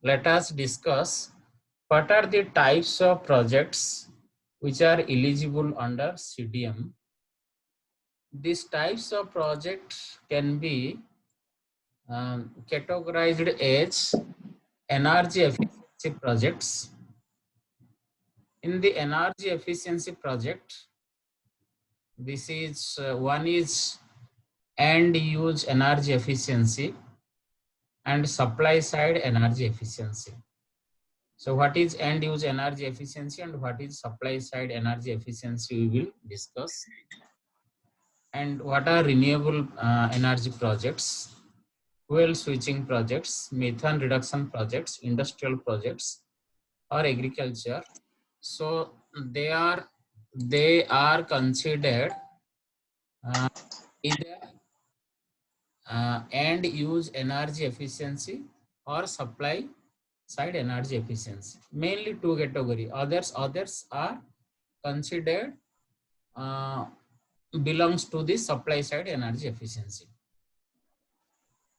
let us discuss what are the types of projects which are eligible under CDM. These types of projects can be categorized as energy efficiency projects. In the energy efficiency project, this is one is end use energy efficiency and supply side energy efficiency. So what is end use energy efficiency and what is supply side energy efficiency we will discuss. And what are renewable energy projects, fuel switching projects, methane reduction projects, industrial projects or agriculture. So they are considered either end use energy efficiency or supply side energy efficiency. Mainly two category. Others are considered belongs to the supply side energy efficiency.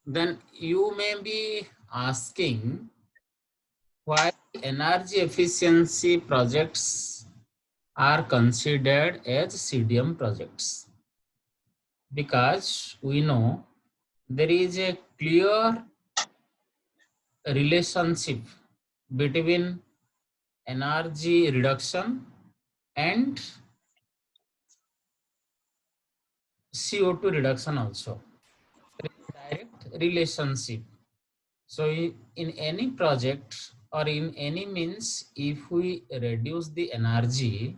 Then you may be asking why energy efficiency projects are considered as CDM projects. Because we know there is a clear relationship between energy reduction and CO2 reduction also. There is a direct relationship. So in any project or in any means, if we reduce the energy,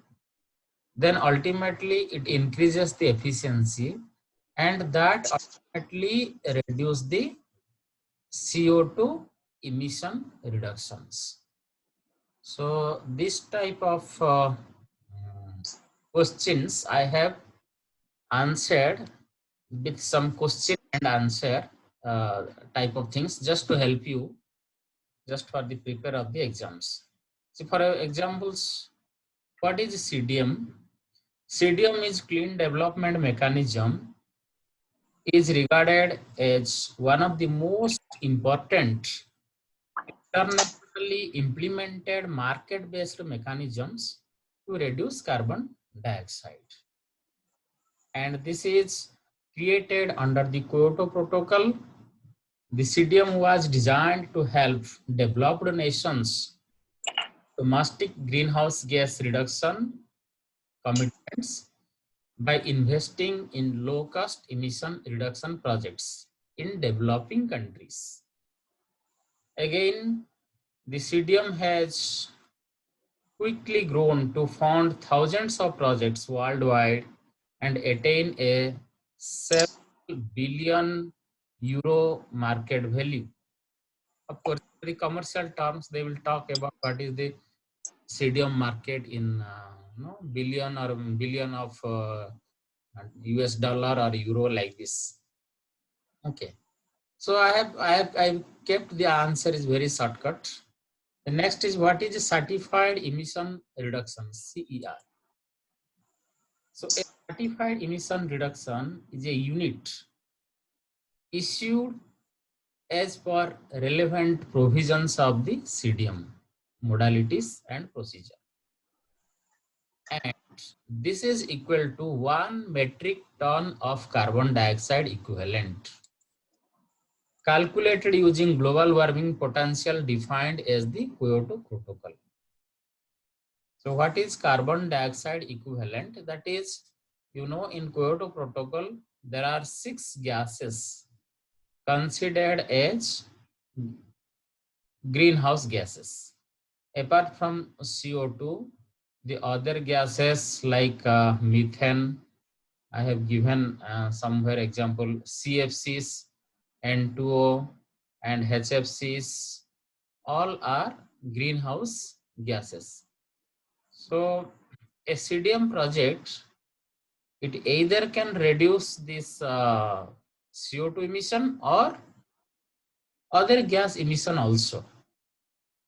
then ultimately it increases the efficiency and that ultimately reduce the CO2 emission reductions. So this type of questions I have answered with some question and answer type of things just to help you, just for the prepare of the exams. So for examples, what is CDM? CDM is clean development mechanism, is regarded as one of the most important internationally implemented market-based mechanisms to reduce carbon dioxide. And this is created under the Kyoto Protocol. The CDM was designed to help developed nations domestic greenhouse gas reduction commitments by investing in low-cost emission reduction projects in developing countries. Again, the CDM has quickly grown to fund thousands of projects worldwide and attain a €7 billion market value. Of course, the commercial terms, they will talk about what is the CDM market in billion or billion of US dollar or euro like this. Okay. So I've kept the answer is very shortcut. The next is what is a certified emission reduction, CER. So a certified emission reduction is a unit issued as per relevant provisions of the CDM modalities and procedure. And this is equal to 1 metric ton of carbon dioxide equivalent, calculated using global warming potential defined as the Kyoto Protocol. So what is carbon dioxide equivalent? That is, in Kyoto Protocol, there are 6 gases considered as greenhouse gases. Apart from CO2, the other gases like methane, I have given somewhere example CFCs, N2O and HFCs, all are greenhouse gases. So a CDM project, it either can reduce this CO2 emission or other gas emission also.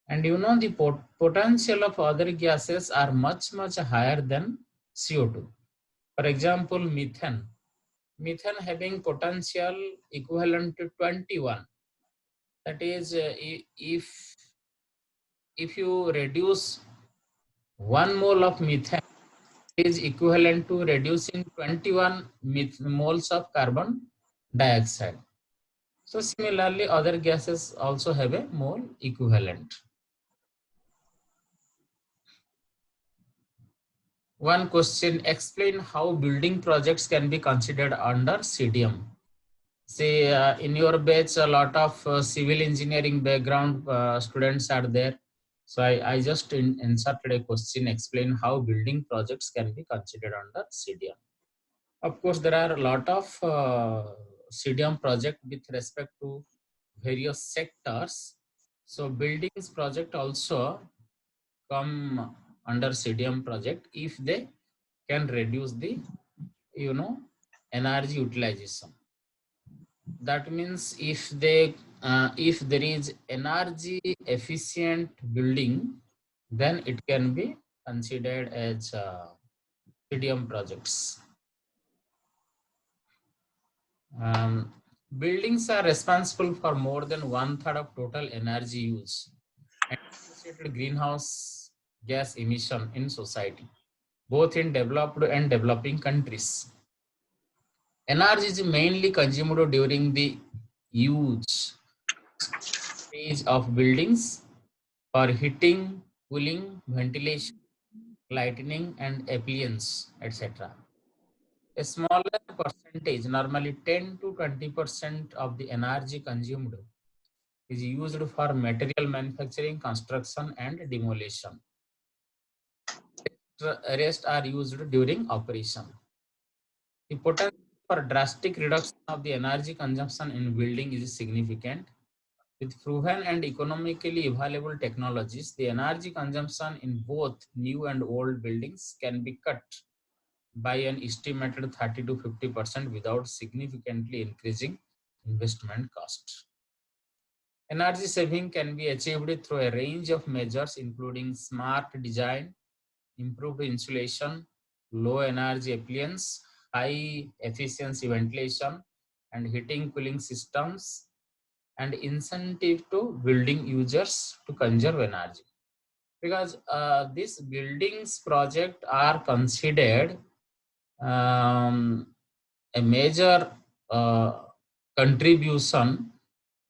And the potential of other gases are much higher than CO2. For example, methane. Methane having potential equivalent to 21. That is, if if you reduce 1 mole of methane, it is equivalent to reducing 21 moles of carbon dioxide. So similarly, other gases also have a mole equivalent. One question, explain how building projects can be considered under CDM. See, in your batch, a lot of civil engineering background students are there. So I just inserted a question, explain how building projects can be considered under CDM. Of course, there are a lot of CDM project with respect to various sectors. So buildings project also come under CDM project if they can reduce the, energy utilization. That means if there is energy efficient building, then it can be considered as CDM projects. Um, Buildings are responsible for more than 1/3 of total energy use and associated greenhouse gas emission in society, both in developed and developing countries. Energy is mainly consumed during the use stage of buildings for heating, cooling, ventilation, lighting, and appliance, etc. A smaller percentage, normally 10 to 20% of the energy consumed, is used for material manufacturing, construction, and demolition. The rest are used during operation. The potential for drastic reduction of the energy consumption in building is significant. With proven and economically available technologies, the energy consumption in both new and old buildings can be cut by an estimated 30 to 50% without significantly increasing investment cost. Energy saving can be achieved through a range of measures, including smart design, improved insulation, low energy appliance, high efficiency ventilation, and heating cooling systems, and incentive to building users to conserve energy. Because these buildings project are considered um, a major uh, contribution,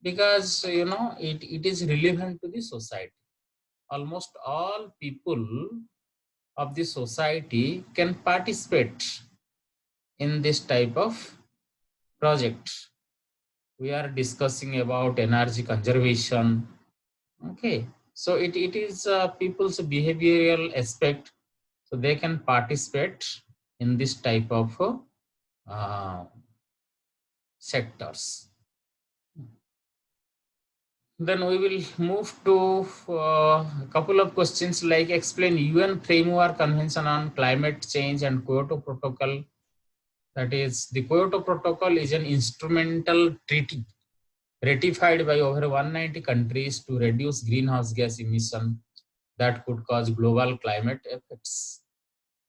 because it is relevant to the society. Almost all people of the society can participate in this type of project. We are discussing about energy conservation. Okay, so it is people's behavioral aspect, so they can participate in this type of uh, sectors. Then we will move to a couple of questions like explain UN Framework Convention on Climate Change and Kyoto Protocol. That is, the Kyoto Protocol is an instrumental treaty ratified by over 190 countries to reduce greenhouse gas emission that could cause global climate effects.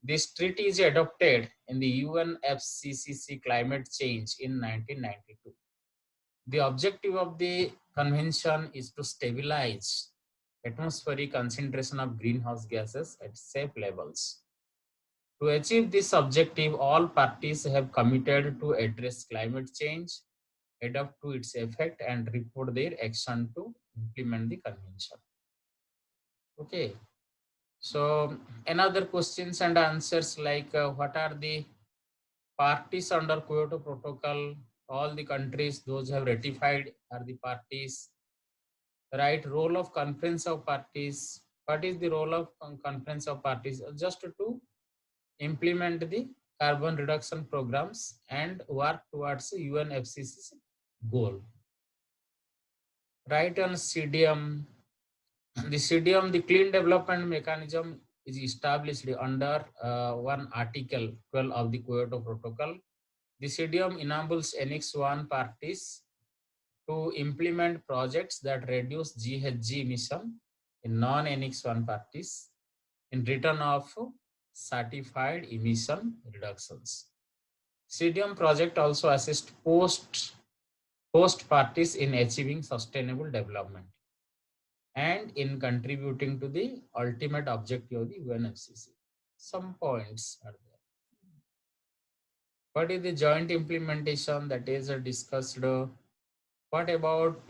This treaty is adopted in the UNFCCC climate change in 1992. The objective of the convention is to stabilize atmospheric concentration of greenhouse gases at safe levels. To achieve this objective, all parties have committed to address climate change, adapt to its effect, and report their action to implement the convention. Okay, so another questions and answers like what are the parties under Kyoto Protocol? All the countries, those have ratified, are the parties. Right, role of conference of parties. What is the role of conference of parties? Just to implement the carbon reduction programs and work towards the UNFCCC goal. Right, on CDM, the CDM, the Clean Development Mechanism, is established under one Article 12 of the Kyoto Protocol. The CDM enables Annex 1 parties to implement projects that reduce GHG emission in non-Annex 1 parties in return of certified emission reductions. CDM project also assist host parties in achieving sustainable development. and in contributing to the ultimate objective of the UNFCCC. Some points are there. What is the joint implementation that is discussed? What about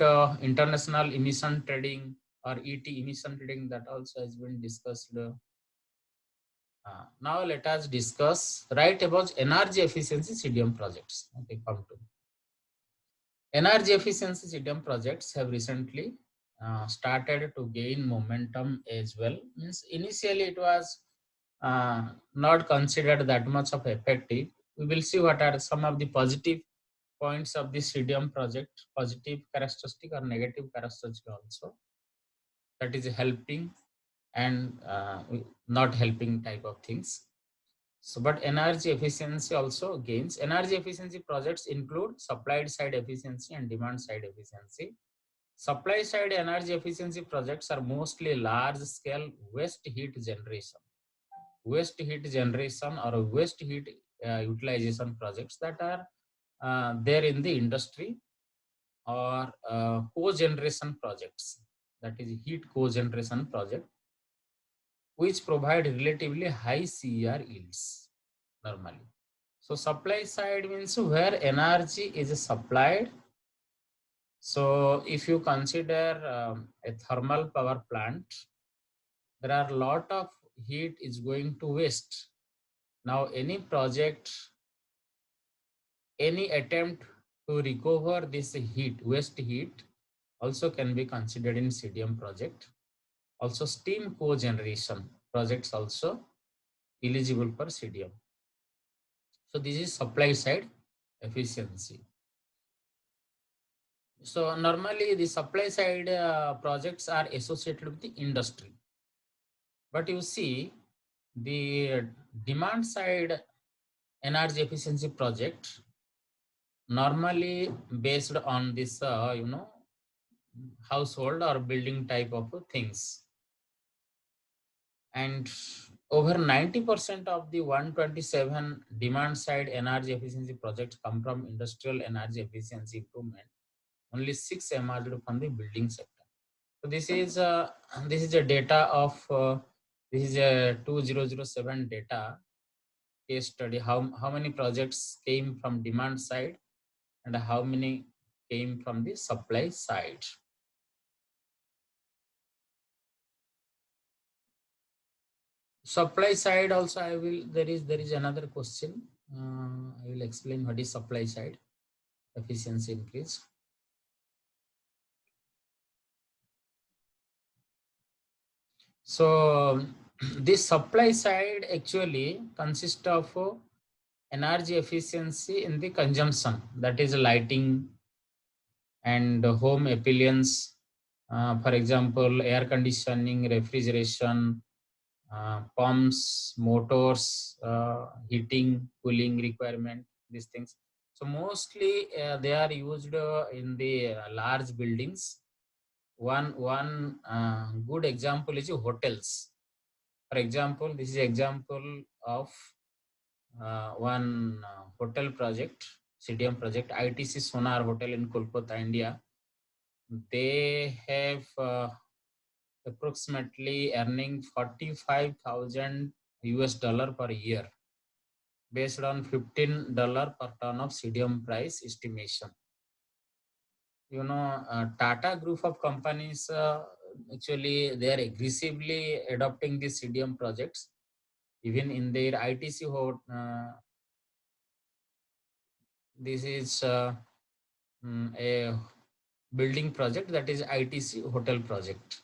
international emission trading or ET emission trading, that also has been discussed. Now let us discuss right about energy efficiency CDM projects. Okay, come to energy efficiency CDM projects have recently started to gain momentum as well. Means initially it was not considered that much of effective. We will see what are some of the positive points of the CDM project, positive characteristic or negative characteristic also, that is helping and not helping type of things. So, but energy efficiency also gains. Energy efficiency projects include supply side efficiency and demand side efficiency. Supply side energy efficiency projects are mostly large scale waste heat generation, or waste heat utilization projects that are there in the industry, or co-generation projects, that is heat co-generation project, which provide relatively high CER yields normally. So supply side means where energy is supplied. So if you consider a thermal power plant, there are a lot of heat is going to waste. Now any project, any attempt to recover this heat, waste heat, also can be considered in CDM project. Also steam co-generation projects also eligible for CDM. So this is supply side efficiency. So normally the supply side projects are associated with the industry. But you see the demand side energy efficiency project normally based on this, household or building type of things. And over 90% of the 127 demand side energy efficiency projects come from industrial energy efficiency improvement. Only 6 emerged from the building sector. So this is a data of this is a 2007 data case study. How many projects came from demand side and how many came from the supply side? Supply side also I will, there is another question. I will explain what is supply side efficiency increase. So this supply side actually consists of energy efficiency in the consumption, that is lighting and home appliance, for example air conditioning, refrigeration, pumps, motors, heating, cooling requirement, these things. So mostly they are used in the large buildings. One good example is hotels. For example, this is example of one hotel project, CDM project, ITC Sonar Hotel in Kolkata, India. They have approximately earning 45,000 US dollar per year based on $15 per ton of CDM price estimation. Tata group of companies actually they are aggressively adopting these CDM projects. Even in their ITC, this is a building project, that is ITC hotel project.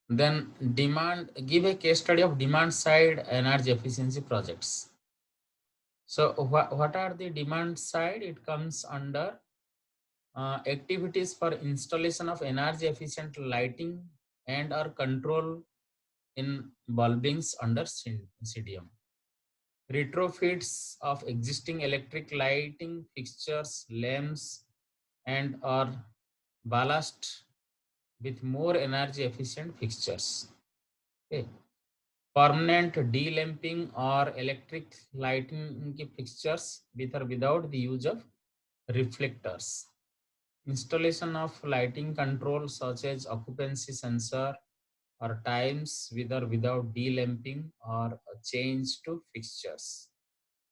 Then give a case study of demand side energy efficiency projects. So what are the demand side? It comes under activities for installation of energy efficient lighting and or control in bulbings under CDM. Retrofits of existing electric lighting fixtures, lamps, and or ballast with more energy efficient fixtures. Okay. Permanent delamping or electric lighting fixtures with or without the use of reflectors. installation of lighting control such as occupancy sensor or times with or without delamping or a change to fixtures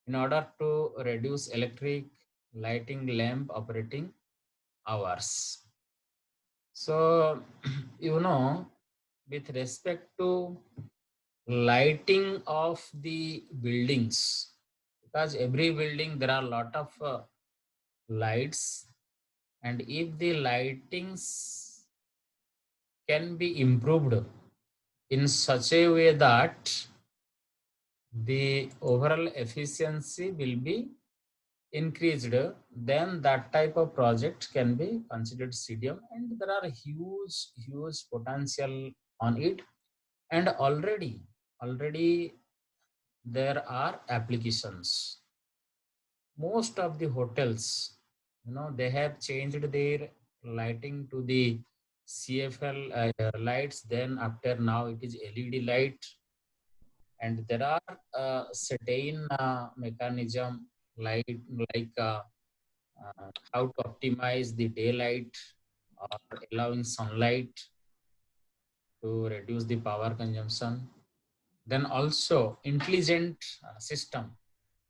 in order to reduce electric lighting lamp operating hours. So, with respect to lighting of the buildings, because every building there are a lot of lights, and if the lightings can be improved in such a way that the overall efficiency will be increased, then that type of project can be considered CDM, and there are huge potential on it. And already there are applications. Most of the hotels, they have changed their lighting to the CFL lights. Then after now it is LED light, and there are certain mechanism like how to optimize the daylight or allowing sunlight to reduce the power consumption. Then also intelligent system.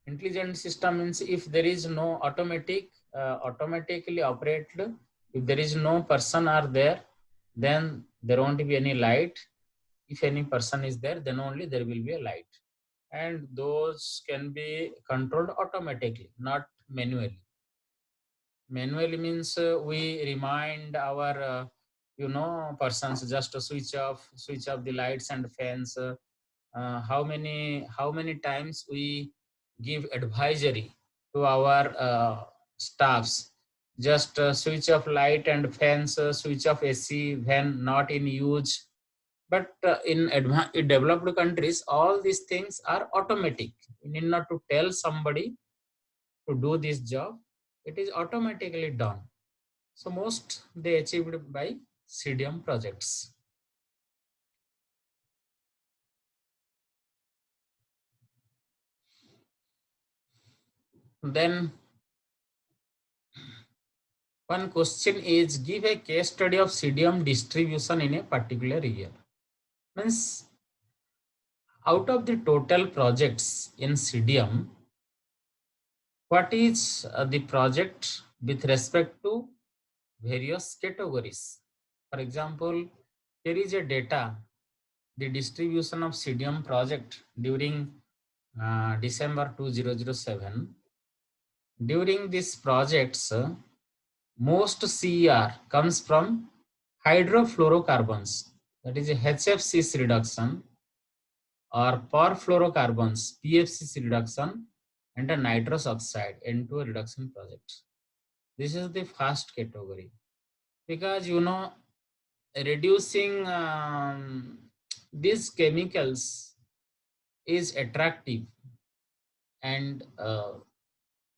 Intelligent system means if there is no automatically operated, if there is no person are there, then there won't be any light. If any person is there, then only there will be a light. And those can be controlled automatically, not manually. Manually means we remind our persons just to switch off the lights and fans. How many times we give advisory to our staffs, just switch off light and fans, switch off AC when not in use. But in developed countries, all these things are automatic. We need not to tell somebody to do this job. It is automatically done. So most they achieved by CDM projects. Then one question is, give a case study of CDM distribution in a particular year. Means out of the total projects in CDM, what is the project with respect to various categories? For example, there is a data, the distribution of CDM project during December 2007. During these projects, most CER comes from hydrofluorocarbons, that is a HFCs reduction, or perfluorocarbons, PFCs reduction, and a nitrous oxide N2O reduction project. This is the first category, because reducing these chemicals is attractive, and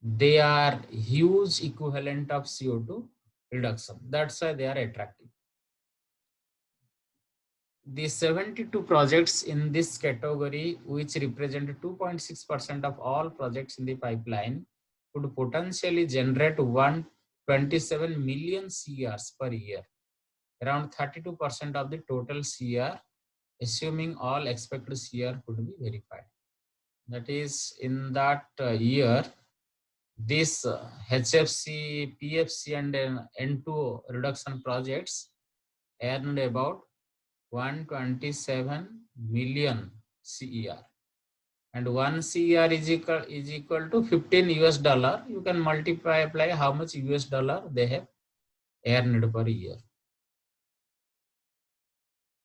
they are huge equivalent of CO2 reduction. That's why they are attractive. The 72 projects in this category, which represent 2.6% of all projects in the pipeline, could potentially generate 127 million CRs per year, around 32% of the total CR, assuming all expected CR could be verified. That is, in that year, this HFC, PFC, and N2O reduction projects earned about 127 million CER, and 1 CER is equal to 15 US dollar. You can multiply how much US dollar they have earned per year.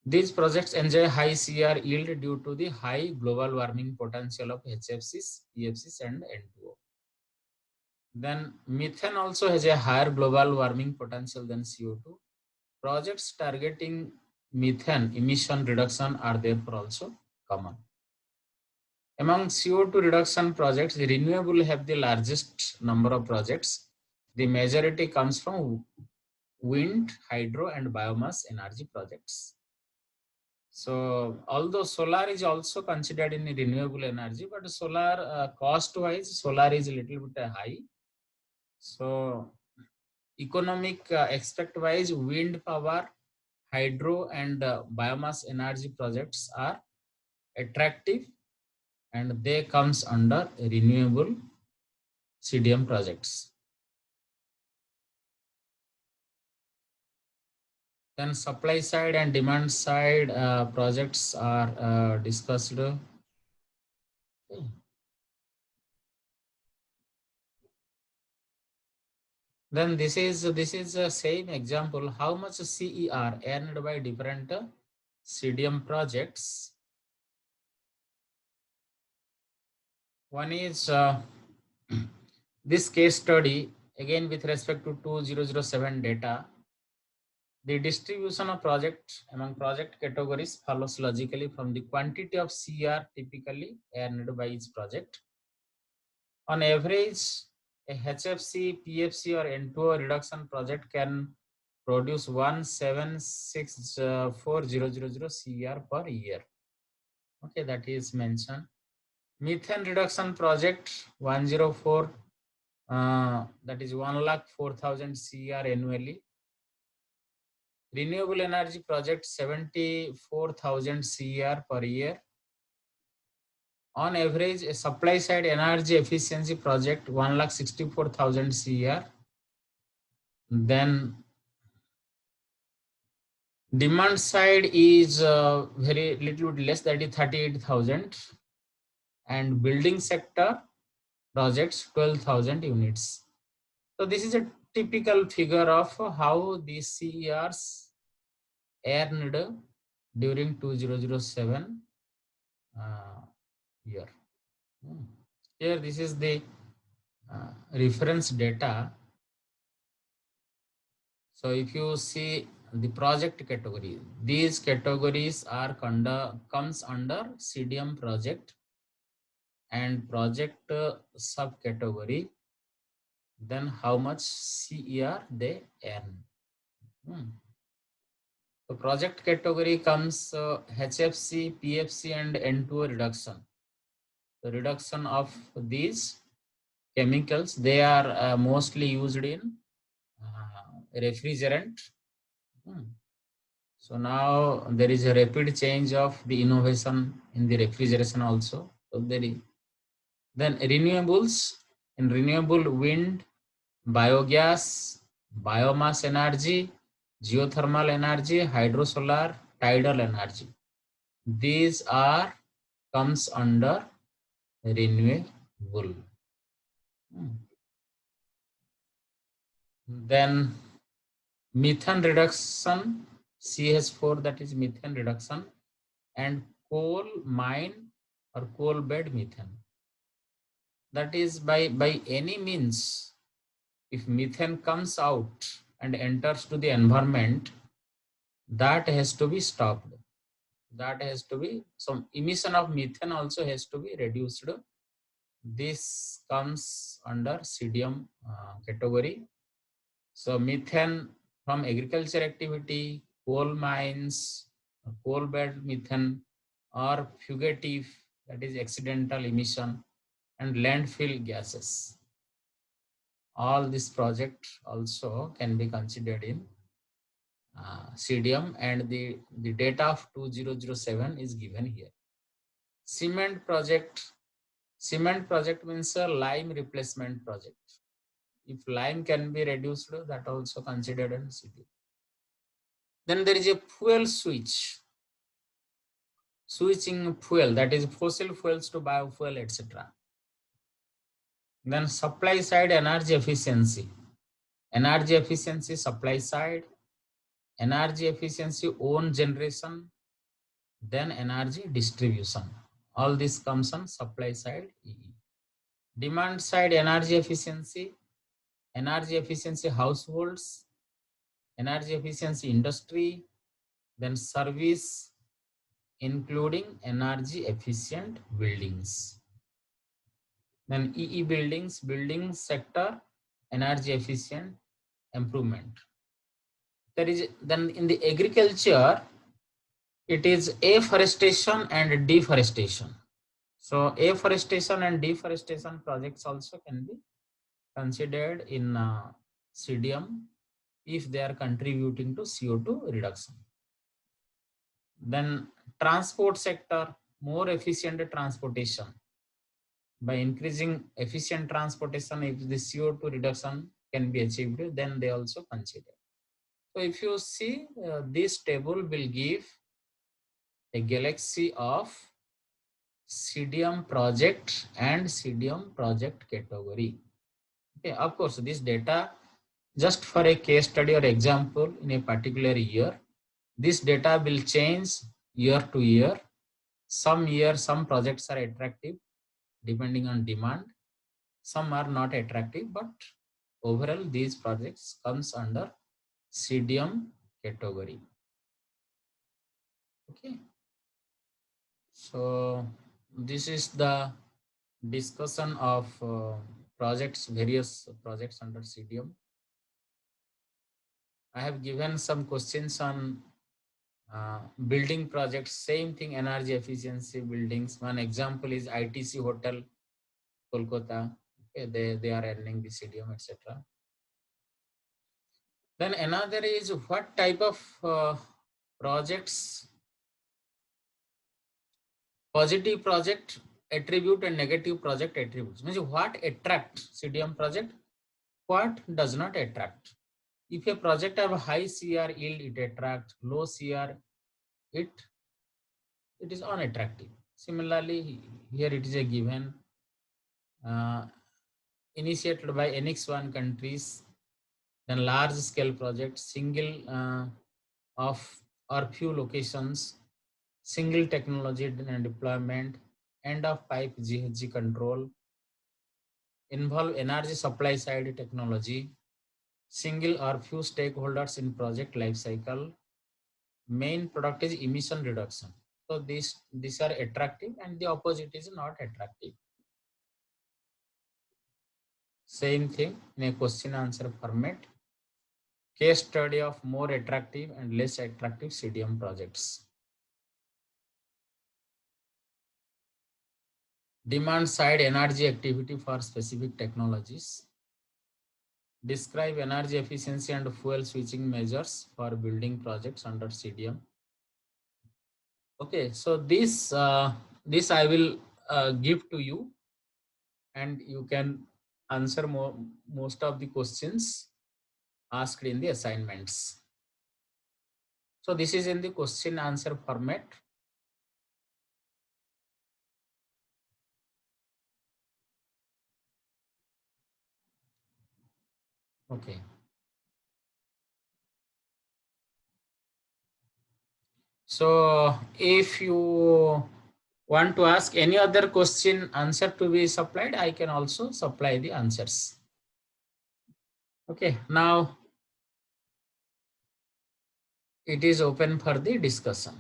These projects enjoy high CER yield due to the high global warming potential of HFCs, PFCs, and N2O. Then methane also has a higher global warming potential than CO2. Projects targeting methane emission reduction are therefore also common. Among CO2 reduction projects, the renewable have the largest number of projects. The majority comes from wind, hydro, and biomass energy projects. So, although solar is also considered in renewable energy, but solar cost-wise, solar is a little bit high. So, economic aspect wise, wind power, hydro and biomass energy projects are attractive and they comes under renewable CDM projects. Then supply side and demand side projects are discussed. Okay. Then this is the same example. How much CER earned by different CDM projects? One is this case study again with respect to 2007 data. The distribution of project among project categories follows logically from the quantity of CR typically earned by each project. On average, a HFC, PFC or N2O reduction project can produce 1764000 CR per year. Okay, that is mentioned. Methane reduction project 104, that is 1,04,000 CR annually. Renewable energy project 74,000 CR per year. On average, a supply side energy efficiency project 1,64,000 CR. Then demand side is very little bit less, that is 38,000, and building sector projects 12,000 units. So this is a typical figure of how these CERs earned during 2007 year. Here this is the reference data. So if you see the project category, these categories are comes under CDM project and project subcategory, then how much CER they earn. So project category comes HFC, PFC and N2O reduction. The reduction of these chemicals, they are mostly used in refrigerant. So now there is a rapid change of the innovation in the refrigeration also. So there is, then renewables, in renewable wind, biogas, biomass energy, geothermal energy, hydrosolar, tidal energy. These are comes under renewable. Then methane reduction, CH4, that is methane reduction, and coal mine or coal bed methane. That is by any means, if methane comes out and enters to the environment, that has to be stopped. That has to be, some emission of methane also has to be reduced. This comes under CDM category. So methane from agriculture activity, coal mines, coal bed methane, or fugitive, that is accidental emission, and landfill gases. All this project also can be considered in CDM, and the data of 2007 is given here. Cement project means a lime replacement project. If lime can be reduced, that also considered in CDM. Then there is a fuel switching fuel, that is fossil fuels to biofuel, etc. Then supply side energy efficiency supply side, energy efficiency own generation, then energy distribution. All this comes on supply side EE. Demand side energy efficiency households, energy efficiency industry, then service, including energy efficient buildings. Then EE buildings, building sector, energy efficient improvement. There is, then in the agriculture, it is afforestation and deforestation. So afforestation and deforestation projects also can be considered in CDM if they are contributing to CO2 reduction. Then transport sector, more efficient transportation. By increasing efficient transportation, if the CO2 reduction can be achieved, then they also consider. So if you see, this table will give a galaxy of CDM project and CDM project category. Okay, of course, this data just for a case study or example in a particular year. This data will change year to year. Some year, some projects are attractive depending on demand. Some are not attractive, but overall these projects comes under CDM category. Okay. So this is the discussion of projects, various projects under CDM. I have given some questions on building projects, same thing, energy efficiency buildings. One example is ITC Hotel, Kolkata. Okay, they are earning the CDM, etc. Then another is what type of projects, positive project attribute and negative project attributes. Means what attract CDM project, what does not attract. If a project have a high CR yield, it attracts. Low CR, it is unattractive. Similarly, here it is a given initiated by NX1 countries, then large scale project, single of or few locations, single technology deployment, end of pipe GHG control, involve energy supply side technology, single or few stakeholders in project life cycle, main product is emission reduction. So these are attractive and the opposite is not attractive. Same thing in a question answer format. Case study of more attractive and less attractive CDM projects. Demand side energy activity for specific technologies. Describe energy efficiency and fuel switching measures for building projects under CDM. Okay, so this I will give to you, and you can answer most of the questions asked in the assignments. So this is in the question answer format. Okay. So if you want to ask any other question answer to be supplied, I can also supply the answers. Okay, now it is open for the discussion.